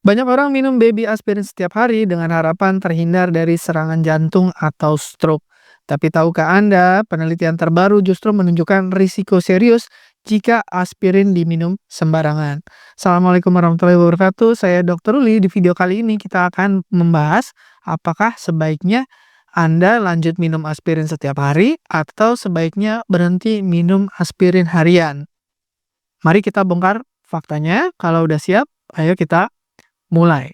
Banyak orang minum baby aspirin setiap hari dengan harapan terhindar dari serangan jantung atau stroke. Tapi tahukah Anda, penelitian terbaru justru menunjukkan risiko serius jika aspirin diminum sembarangan. Assalamualaikum warahmatullahi wabarakatuh, saya Dr. Uli. Di video kali ini kita akan membahas apakah sebaiknya Anda lanjut minum aspirin setiap hari atau sebaiknya berhenti minum aspirin harian. Mari kita bongkar faktanya. Kalau udah siap, ayo kita mulai.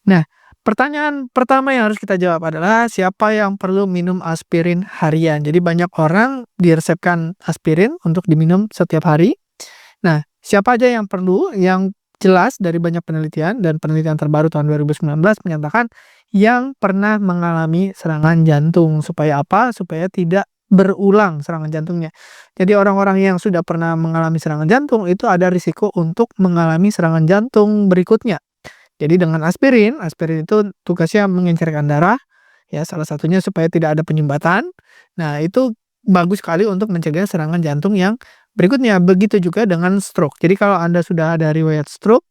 Nah, pertanyaan pertama yang harus kita jawab adalah siapa yang perlu minum aspirin harian? Jadi banyak orang diresepkan aspirin untuk diminum setiap hari. Nah, siapa aja yang perlu? Yang jelas dari banyak penelitian dan penelitian terbaru tahun 2019 menyatakan yang pernah mengalami serangan jantung. Supaya apa? Supaya tidak berulang serangan jantungnya. Jadi orang-orang yang sudah pernah mengalami serangan jantung itu ada risiko untuk mengalami serangan jantung berikutnya. Jadi dengan aspirin, aspirin itu tugasnya mengencerkan darah, ya salah satunya supaya tidak ada penyumbatan. Nah, itu bagus sekali untuk mencegah serangan jantung yang berikutnya. Begitu juga dengan stroke. Jadi kalau Anda sudah ada riwayat stroke,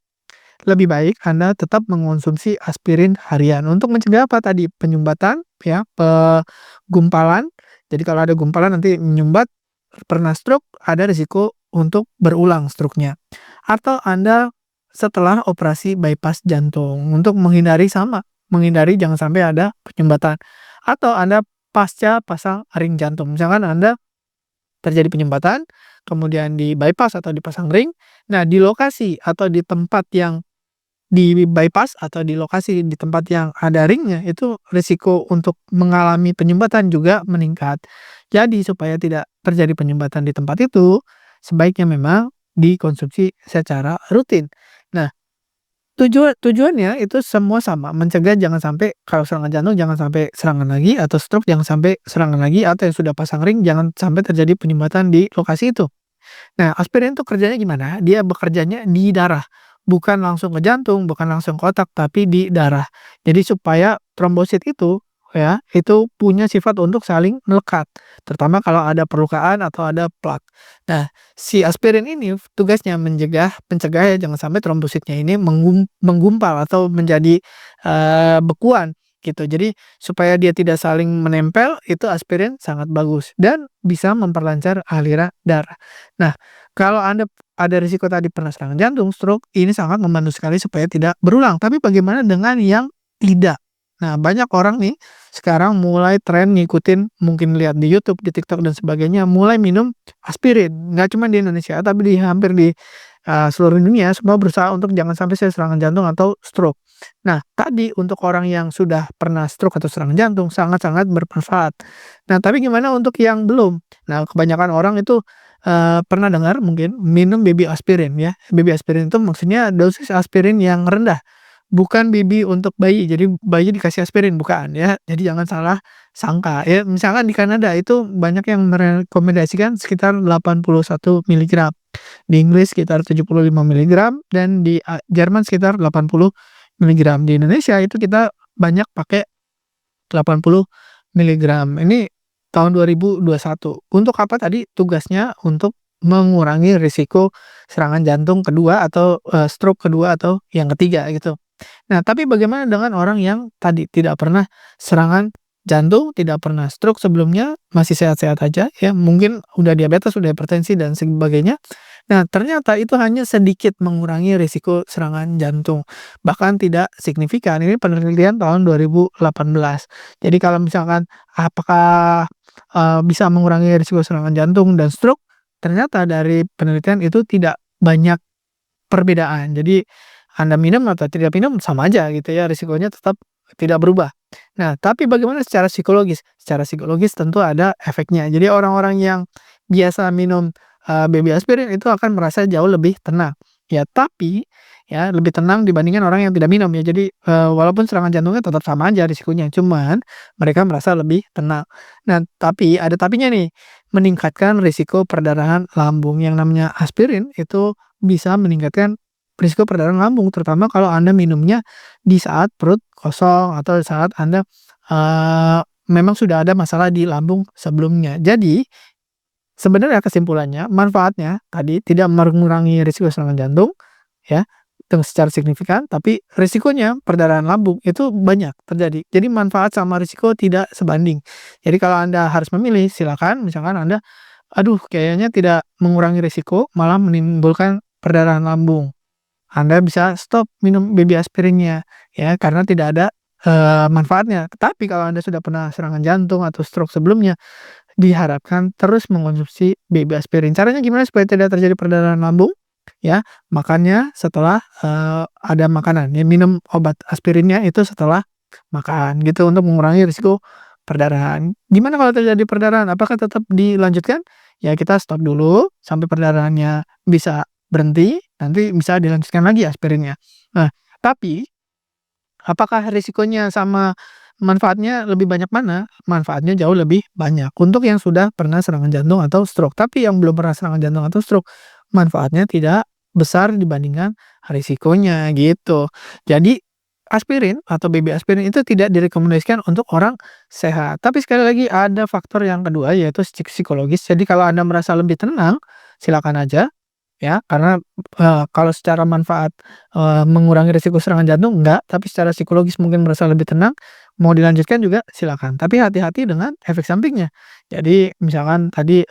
lebih baik Anda tetap mengonsumsi aspirin harian untuk mencegah apa tadi? Penyumbatan, ya, gumpalan. Jadi kalau ada gumpalan nanti menyumbat, pernah stroke, ada risiko untuk berulang stroke-nya. Atau Anda setelah operasi bypass jantung untuk menghindari jangan sampai ada penyumbatan. Atau Anda pasca pasang ring jantung. Misalkan Anda terjadi penyumbatan, kemudian di bypass atau dipasang ring. Nah, di lokasi atau di tempat yang di bypass atau di lokasi di tempat yang ada ringnya, itu risiko untuk mengalami penyumbatan juga meningkat. Jadi supaya tidak terjadi penyumbatan di tempat itu, sebaiknya memang dikonsumsi secara rutin. Nah, tujuannya itu semua sama, mencegah jangan sampai kalau serangan jantung jangan sampai serangan lagi, atau stroke jangan sampai serangan lagi, atau yang sudah pasang ring jangan sampai terjadi penyumbatan di lokasi itu. Nah, aspirin itu kerjanya gimana? Dia bekerjanya di darah, bukan langsung ke jantung, bukan langsung ke otak, tapi di darah. Jadi supaya trombosit itu, ya, itu punya sifat untuk saling melekat, terutama kalau ada perlukaan atau ada plak. Nah, si aspirin ini tugasnya mencegah ya jangan sampai trombositnya ini menggumpal atau menjadi, bekuan gitu. Jadi supaya dia tidak saling menempel, itu aspirin sangat bagus dan bisa memperlancar aliran darah. Nah, kalau Anda ada risiko tadi pernah serangan jantung, stroke, ini sangat membantu sekali supaya tidak berulang. Tapi bagaimana dengan yang tidak? Nah, banyak orang nih sekarang mulai tren ngikutin, mungkin lihat di YouTube, di TikTok dan sebagainya, mulai minum aspirin. Nggak cuma di Indonesia, tapi hampir di seluruh dunia semua berusaha untuk jangan sampai saya serangan jantung atau stroke. Nah, tadi untuk orang yang sudah pernah stroke atau serangan jantung sangat-sangat bermanfaat. Nah, tapi gimana untuk yang belum? Nah, kebanyakan orang itu pernah dengar mungkin minum baby aspirin ya. Baby aspirin itu maksudnya dosis aspirin yang rendah, bukan baby untuk bayi. Jadi bayi dikasih aspirin, bukan ya. Jadi jangan salah sangka ya. Misalkan di Kanada itu banyak yang merekomendasikan sekitar 81 miligram. Di Inggris sekitar 75 miligram dan di Jerman sekitar 80 miligram. Di Indonesia itu kita banyak pakai 80 miligram. Ini tahun 2021. Untuk apa tadi? Tugasnya untuk mengurangi risiko serangan jantung kedua atau, stroke kedua atau yang ketiga gitu. Nah, tapi bagaimana dengan orang yang tadi tidak pernah serangan jantung, tidak pernah stroke sebelumnya, masih sehat-sehat aja ya, mungkin udah diabetes, udah hipertensi dan sebagainya. Nah, ternyata itu hanya sedikit mengurangi risiko serangan jantung, bahkan tidak signifikan. Ini penelitian tahun 2018. Jadi kalau misalkan apakah, bisa mengurangi risiko serangan jantung dan stroke, ternyata dari penelitian itu tidak banyak perbedaan. Jadi Anda minum atau tidak minum sama aja gitu ya, risikonya tetap tidak berubah. Nah, tapi bagaimana secara psikologis? Secara psikologis tentu ada efeknya. Jadi orang-orang yang biasa minum, baby aspirin itu akan merasa jauh lebih tenang. Ya, tapi ya lebih tenang dibandingkan orang yang tidak minum ya. Jadi, walaupun serangan jantungnya tetap sama aja risikonya, cuman mereka merasa lebih tenang. Nah, tapi ada tapinya nih, meningkatkan risiko perdarahan lambung. Yang namanya aspirin itu bisa meningkatkan risiko perdarahan lambung, terutama kalau Anda minumnya di saat perut kosong atau saat Anda, memang sudah ada masalah di lambung sebelumnya. Jadi, sebenarnya kesimpulannya, manfaatnya tadi tidak mengurangi risiko serangan jantung, ya, secara signifikan, tapi risikonya perdarahan lambung itu banyak terjadi. Jadi manfaat sama risiko tidak sebanding. Jadi kalau Anda harus memilih, silakan misalkan Anda, aduh kayaknya tidak mengurangi risiko, malah menimbulkan perdarahan lambung. Anda bisa stop minum baby aspirinnya, ya, karena tidak ada manfaatnya. Tapi kalau Anda sudah pernah serangan jantung atau stroke sebelumnya, diharapkan terus mengkonsumsi baby aspirin. Caranya gimana supaya tidak terjadi perdarahan lambung? Ya, makannya setelah ada makanan. Ya, minum obat aspirinnya itu setelah makan gitu untuk mengurangi risiko perdarahan. Gimana kalau terjadi perdarahan? Apakah tetap dilanjutkan? Ya, kita stop dulu sampai perdarahannya bisa berhenti, nanti bisa dilanjutkan lagi aspirinnya. Nah, tapi apakah risikonya sama manfaatnya lebih banyak mana? Manfaatnya jauh lebih banyak untuk yang sudah pernah serangan jantung atau stroke. Tapi yang belum pernah serangan jantung atau stroke, manfaatnya tidak besar dibandingkan risikonya gitu. Jadi aspirin atau baby aspirin itu tidak direkomendasikan untuk orang sehat. Tapi sekali lagi ada faktor yang kedua yaitu psikologis. Jadi kalau Anda merasa lebih tenang, silakan aja. Ya, karena, kalau secara manfaat, mengurangi risiko serangan jantung enggak, tapi secara psikologis mungkin merasa lebih tenang, mau dilanjutkan juga silakan. Tapi hati-hati dengan efek sampingnya. Jadi misalkan tadi,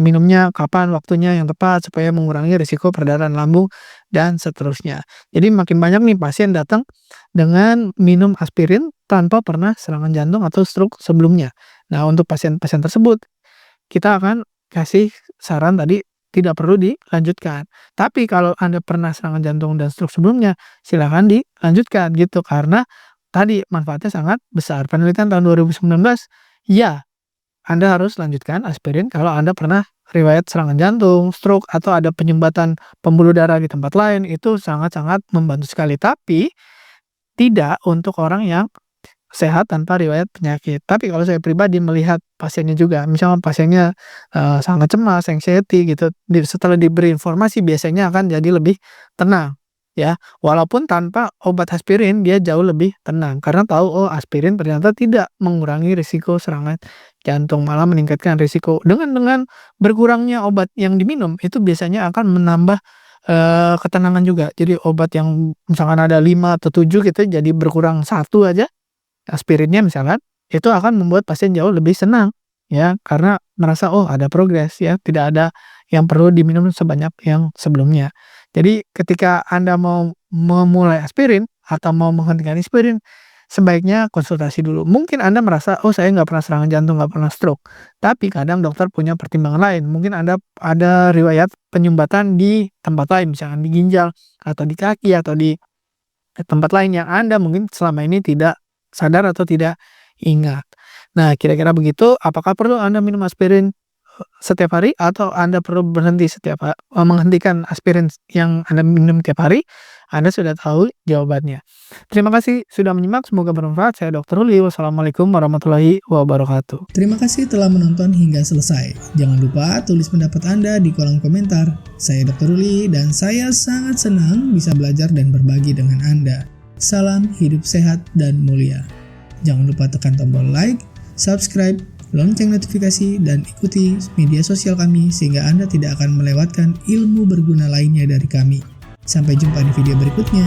minumnya kapan waktunya yang tepat supaya mengurangi risiko perdarahan lambung dan seterusnya. Jadi makin banyak nih pasien datang dengan minum aspirin tanpa pernah serangan jantung atau stroke sebelumnya. Nah, untuk pasien-pasien tersebut, kita akan kasih saran tadi tidak perlu dilanjutkan. Tapi kalau Anda pernah serangan jantung dan stroke sebelumnya, silakan dilanjutkan gitu karena tadi manfaatnya sangat besar. Penelitian tahun 2019, ya, Anda harus lanjutkan aspirin kalau Anda pernah riwayat serangan jantung, stroke, atau ada penyumbatan pembuluh darah di tempat lain, itu sangat-sangat membantu sekali. Tapi tidak untuk orang yang sehat tanpa riwayat penyakit. Tapi kalau saya pribadi melihat pasiennya juga, misalnya pasiennya, sangat cemas, anxiety gitu, setelah diberi informasi biasanya akan jadi lebih tenang, ya. Walaupun tanpa obat aspirin dia jauh lebih tenang, karena tahu, oh aspirin ternyata tidak mengurangi risiko serangan jantung, malah meningkatkan risiko. Dengan berkurangnya obat yang diminum, itu biasanya akan menambah, ketenangan juga. Jadi obat yang misalkan ada 5 atau 7 gitu, jadi berkurang 1 aja, aspirinnya misalkan, itu akan membuat pasien jauh lebih senang, ya, karena merasa, oh ada progres ya, tidak ada yang perlu diminum sebanyak yang sebelumnya. Jadi ketika Anda mau memulai aspirin atau mau menghentikan aspirin, sebaiknya konsultasi dulu. Mungkin Anda merasa, oh saya nggak pernah serangan jantung, nggak pernah stroke. Tapi kadang dokter punya pertimbangan lain. Mungkin Anda ada riwayat penyumbatan di tempat lain, misalkan di ginjal, atau di kaki, atau di tempat lain yang Anda mungkin selama ini tidak sadar atau tidak ingat. Nah, kira-kira begitu, apakah perlu Anda minum aspirin setiap hari atau Anda perlu berhenti menghentikan aspirin yang Anda minum tiap hari? Anda sudah tahu jawabannya. Terima kasih sudah menyimak, semoga bermanfaat. Saya Dr. Ruli, wassalamualaikum warahmatullahi wabarakatuh. Terima kasih telah menonton hingga selesai. Jangan lupa tulis pendapat Anda di kolom komentar. Saya Dr. Ruli dan saya sangat senang bisa belajar dan berbagi dengan Anda. Salam hidup sehat dan mulia. Jangan lupa tekan tombol like, subscribe, lonceng notifikasi, dan ikuti media sosial kami sehingga Anda tidak akan melewatkan ilmu berguna lainnya dari kami. Sampai jumpa di video berikutnya.